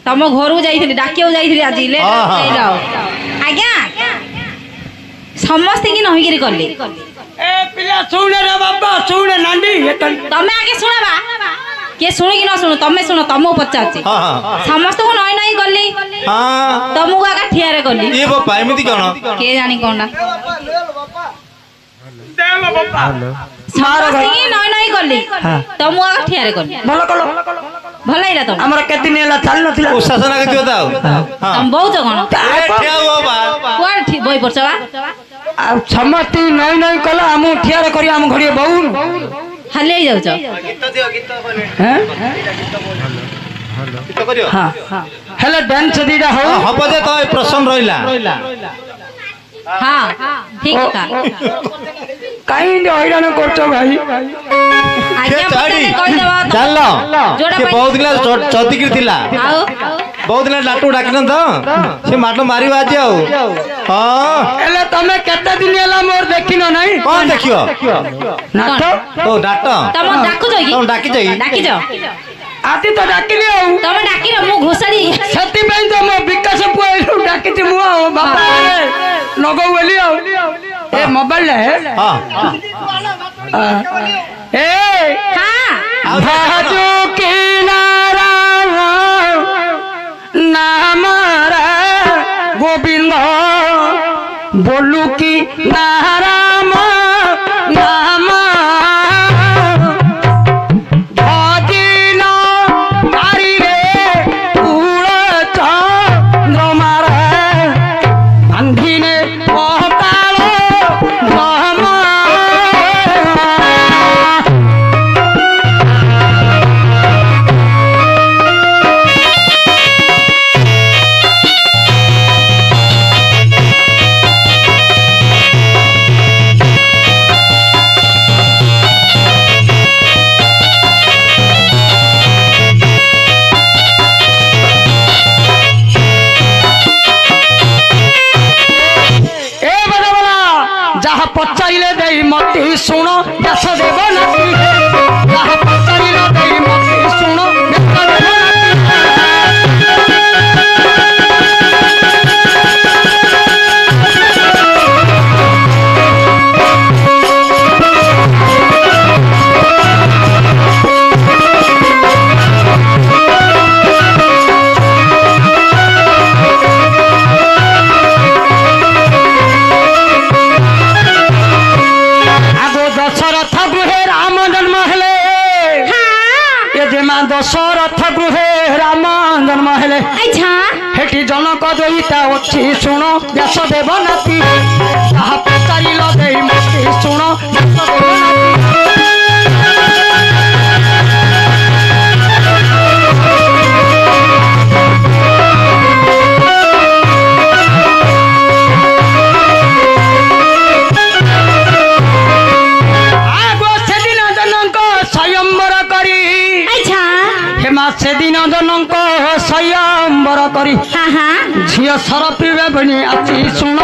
तुम घर जाइए डाकिया जाइए आज आज्ञा समस्त की नहींकि कले पिला सुने रे बाबा सुने नांडी तमे आगे शुणा किए शुणु कि न शुणु तमे शुण तुमको पचार समस्त को नई नई गली तुमको आगे ठिया गली ये बापा एमती कौन किए जानी कौन नई नई गली तुमको आगे ठिया गली भल कल भल है तुम हमर केति नेला चल नथिला ओ शासन आगे दियो दाओ तुम बहुत कोन ठिया हो बा कोन ठीक बई परछ बा आ समती नई नई कला हम ठिया रे करी हम घड़ी बहुन हले जाउ छ गीत दियो गीत बोले हैं गीत करियो हां हेले डांस दीदा हो हब जे तो प्रश्न रहिला हां ठीक था काई हैरान करछो भाई आज्ञा पते कहि देबा जानलो के बहुत दिन चौतिकिर थिला बहुत दिन लाटू डाकिन तो से माटो मारी बाजे आउ हां एले तमे केते दिन एला मोर देखिनो नहीं कौन देखियो नाटक ओ नाटक तम डाकु जई तुम डाकी जा आती तो डाकिली आउ तमे डाकी रे मु घोसाड़ी सती बेन तो मो विकास पुआइलु डाकिति मु आउ बाबा नगौ वेली आउ ए मोबाइल है हां ए हां भाजो किनारा नामरा गोविंद बोलू की नाराम नाम भजिना मारी रे उड़ चंद्रमार बांधिने पहताल नाम पचारे दे मत शुण यश देव नाती पचारे दे मत शुण दशरथ गृहे राम जन्म हेले हेटी जनक जोईता अच्छी शुण व्यास देव नाती पचारिल दे मत शुण व्यास देव नाती से दिन जनक स्वयंवर करी झील सर पीबे बनी आची शुण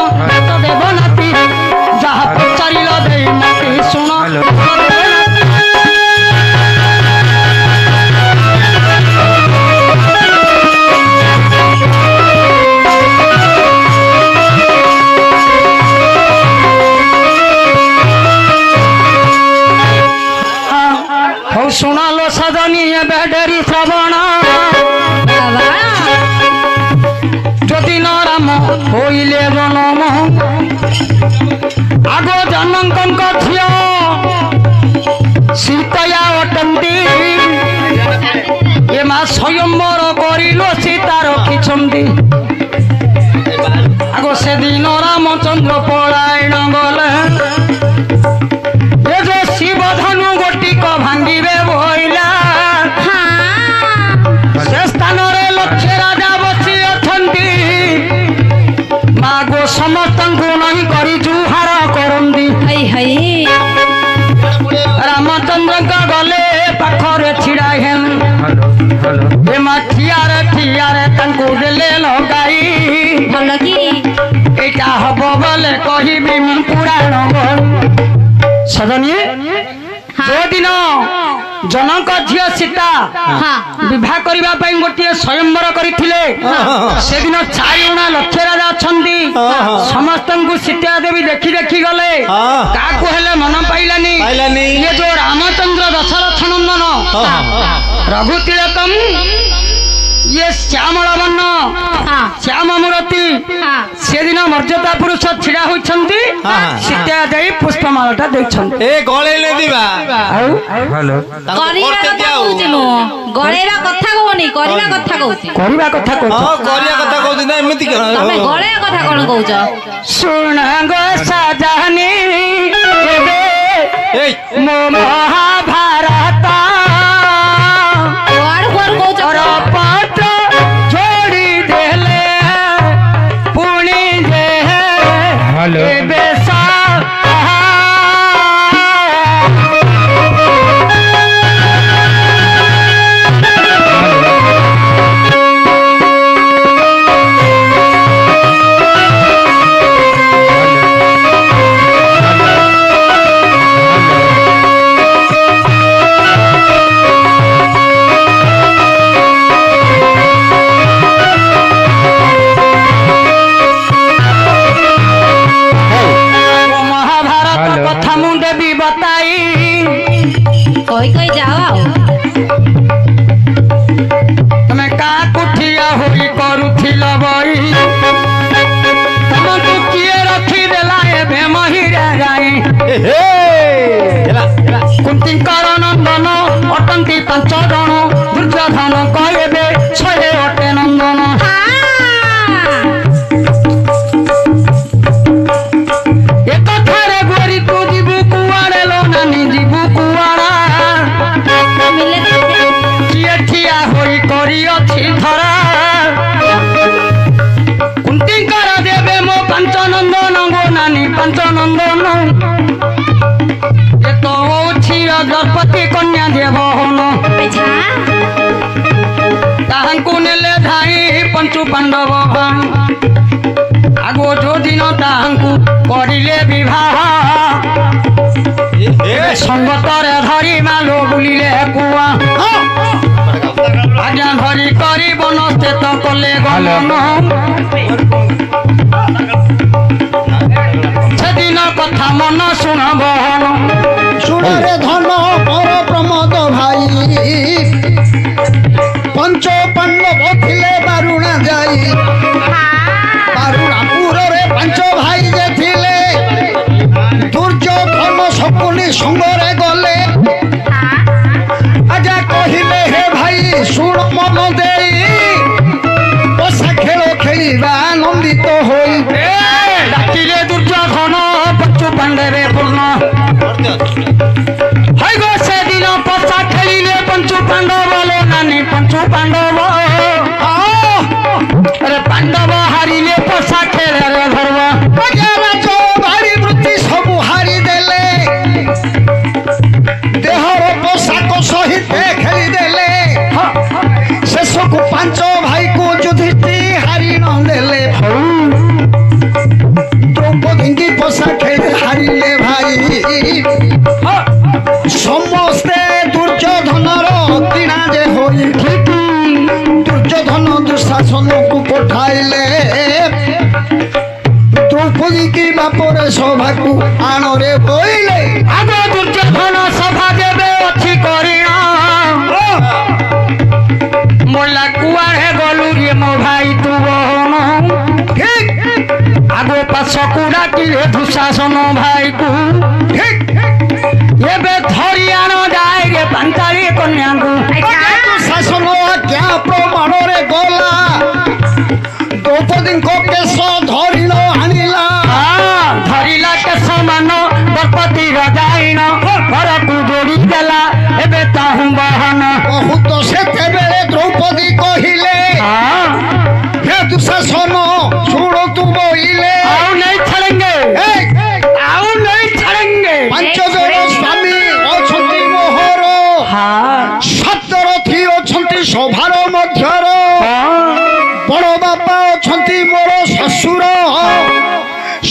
देव नाती जहा पचारिल दे मत शुण हो सुनालो सजनी बेडरी श्रवण যদি নাম হইলে জনম আগ জনঙ্কଙ୍କ ଝିଅ ସୀତୟା ଅଟନ୍ତି ଏ ମା ସ୍ୱୟଂବର କରିଲ ସୀତା ରଖିଛନ୍ତି ଆଗ ସେଦିନ ରାମଚନ୍ଦ୍ର ପଳାୟନ ଗଲେ ଏ ଯେ ଶିବ ଧନୁ ଗୋଟିକ ଭାଙ୍ଗିବେ ବୋଇଲା ସେ ସ୍ଥାନରେ ଲକ୍ଷ୍ୟ ରାଜା ବସି ଅଛନ୍ତି ମାଗୋ ସମସ୍ତଙ୍କୁ ନାହିଁ କରି ଜୁହାର କରନ୍ତି ରାମଚନ୍ଦ୍ରଙ୍କ ଗଲେ ପାଖରେ ଛିଡ଼ା ହେଲେ ଏ ମା ଠିଆରେ ତାଙ୍କୁ ଦେଲେ ଲଗାଇ ଭଲ କି ଏଇଟା ହବ ବୋଲେ କହିବି ମୁଁ ପୁରାଣ ସଜନୀ ଯୋଉଦିନ जनक झियो सीता विवाह करबा पई गोटे स्वयंवर करथिले से दिन 4 गुणा लक्ष्य राजा अछंती समस्त को सीता देवी देखी देखी गले काकू हेले मन पाइलानी ये जो रामचंद्र दशरथ नंदन रघु तिलकम ये श्यामल वर्ण श्याम मूर्ति से दिन मर्यादा पुरुष छिड़ा होइछंती सीता देई पुष्पमालाटा देछंती ए गळेले दिबा हेलो करिया कथा कहउछि नु गळेरा कथा कहउनी करिया कथा कहउछि करिया कथा कहउछि हां करिया कथा कहउछि ना एमिति तमे गळेया कथा कोन कहउछ सुन गो सजनी ए मो महाभारत और कहउछ और पाठ जोड़ी देले पुणी जे हेलो बेसा कोई जाओ तमे का कुठिया होई करूथिल बई तमको किए रखी देला ए भेमहिरा गाई कुंती नंदन अटंती 5 जण दुर्योधन कहबे 108 नंदन एक थारे गोरी तू जीबू कुआड़े लो नानी जीबू कुआड़ा किए ठिया होई करी अछि धरा कुंती देबे मो 5 नंदन गो नानी 5 नंदन ये तो छिर द्रौपदी कन्या देवहन ताहांकु नेले धाई पंचु पांडव आगो जो दिन ताहांकु करिले विवाह संगतरे धरी मालो बुलिले कुआ आज्ञा धरी करी बनस्ते तो कले गलन सेदिन कथा मन शुण बहन सुनरे धन पर प्रमोद भाई पंच पांडव थिले बारुणा जाई बारुणापुर रे पंच भाई जे थिले दुर्योधन शकुनी संगरे गले आजा कहिले हे भाई सुन मन देई बसा खेल खेलिबा आनंदित होई डाकिले दुर्योधन पंचु पांडवे पूर्ण हाय गो से दिन पसा खेलिले पंचु पांडव लो नानी पंचु पांडव अरे पांडव हारिले पसा खेले रे धरवा बजारा जो भारी वृत्ति सब हारी देले देहर पोशाक सहित खेली देले शेष को 5 भाई को युधिष्ठि हारी न देले द्रौपदी की पोशाक खेले हारिले भाई समस्ते दुर्योधनर किणा जे होई दुर्योधन दुशासन को पठाइले द्रौपदी की बापर सभा को आनरे बोइले आगो दुर्योधन सभा देबे अछि करिणा मोला कुआरे गलु रे मो भाई तू बहन ठीक आगो पास कुडा किले दुशासन भाई को ठीक एबे धरि आनो जाय रे पंचाली कन्या को दुशासन क्या प्रमाण रे गला द्रौपदी को केस धरिल आनिला धरिला के समान द्रौपदी रजाइन घर को जोड़ी देला एबे ताहु बहन बहुत सेते बेले द्रौपदी कहिले हे दुशासन सुनो तू बोइले आओ नहीं छड़ेंगे आओ नहीं छड़ेंगे 5 जन स्वामी अछंती मोहर 7 रथी अछंती सभार मध्यर बड़ बापा अछंती मोर ससुर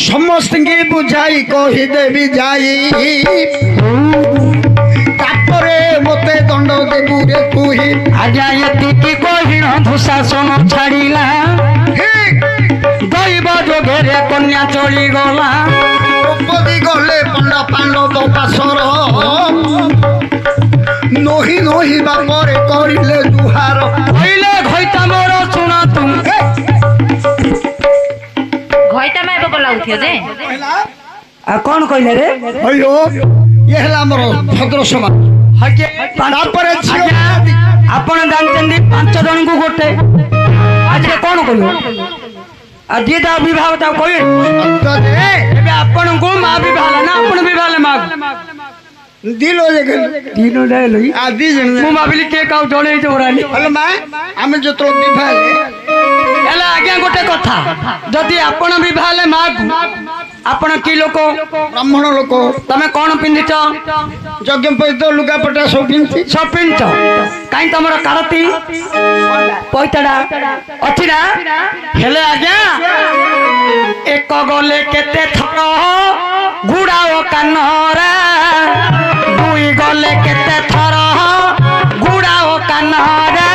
समस्त की बुझाई कही देवी जाई ପରେ ମତେ ଦଣ୍ଡ ଦେବୁ ରେ ତୁହି। ଆଜ୍ଞା ଏତିକି କହିଣ ଦୁଶାସନ ଛାଡ଼ିଲା ଦୈବ ଯୋଗରେ କନ୍ୟା ଚଳିଗଲା। ଦ୍ରୌପଦୀ ଗଲେ ପଣ୍ଡ ପାଣ୍ଡବ ପାଶର ନହି ନହିବା ପରେ କରିଲେ ଦୁହାର। କହିଲେ ଘଇତା ମୋର ଶୁଣ ତୁମ ଘଇତା ମାଇବ ବୋଲାଉଥିବ ଯେ ଆଉ କ'ଣ କହିଲେ ରେ? ଅಯ್ୟୋ ଇଏ ହେଲା ଆମର ଭଦ୍ର ସମାଜ। ତାପରେ ଝିଅ ଆପଣ ଜାଣିଛନ୍ତି 5 ଜଣଙ୍କୁ ଗୋଟେ ଆଚ୍ଛା କ'ଣ କହିବ ଆଉ ଯିଏ ତା ବିବାହ ତାକୁ କହିବେ ଏବେ ଆପଣଙ୍କୁ ମା ବିବାହ ହେଲା ନା ଆପଣ ବିବାହ ହେଲେ ମା ଦିନ ଆଦି ଜଣ ମୁଁ ଭାବିଲି କିଏ କାହାକୁ ଜଣେଇ ଦେବରାନି ହେଲେ ମା ଆମେ ଯେତେବେଳେ ବିବାହ ହେଲେ ଆଜ୍ଞା ଗୋଟେ କଥା ଯଦି ଆପଣ ବିବାହ ହେଲେ ମା ଆପଣ କି ଲୋକ? ବ୍ରାହ୍ମଣ ଲୋକ। ତମେ କ'ଣ ପିନ୍ଧିଛ? ଯଜ୍ଞ ପଇତ ଲୁଗାପଟା ସବୁ ପିନ୍ଧିଛ କାହିଁ ତମର କାରତି ପଇତାଟା ଅଛି ନା? ହେଲେ ଆଜ୍ଞା ଏକ ଗଲେ କେତେ ଥର ଗୁଡ଼ାଅ କାନରା ଦୁଇ ଗଲେ କେତେ ଥର ଗୁଡ଼ାଅ କାନରା।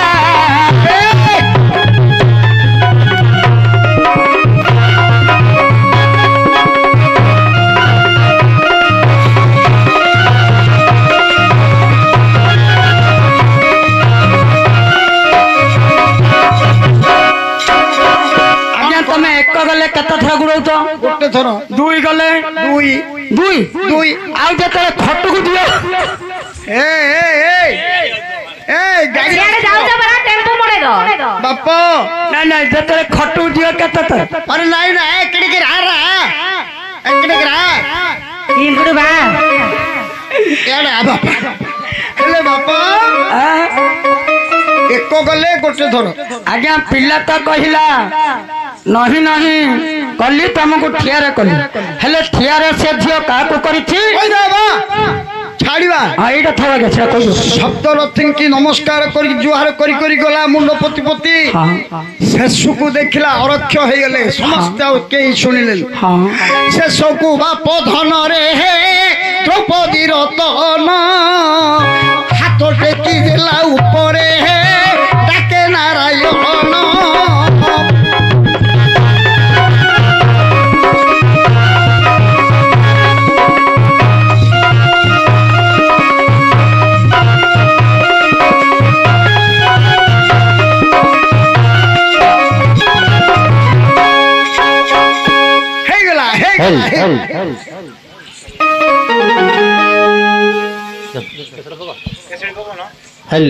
ତମେ ଏକ ଗଲେ କେତେ ଥର ଗୁଡ଼ଉଛ? ଗୋଟେ ଥର। ଦୁଇ ଗଲେ ଦୁଇ ଦୁଇ ଦୁଇ ଆଉ ଯେତେବେଳେ ଖଟକୁ ଦିଅ ବାପ ନାଇଁ ନାଇଁ ଯେତେବେଳେ ଖଟକୁ ଦିଅ କେତେ ଥର? अरे नहीं ना एकडे रा ଇଙ୍ଗୁଡୁ ବା एडे बापा हेले बापा एक गले गोटे थर। आज्ञा पिला तो कहला नहीं नहीं कली तुमको ठियारे कली हेले ठियारे से झियो काको करिछि छाड़ीबा एटा थवा के से कहू शब्द रथिन की नमस्कार करी जुहार करी करी गला मुंड पति पति शेषु को देखला अरक्ष हे गले समस्त के सुनिले शेषु को बाप धन रे हे द्रौपदी रतन हाथ टेकी देला ऊपरे हे डाके नारायण। हेल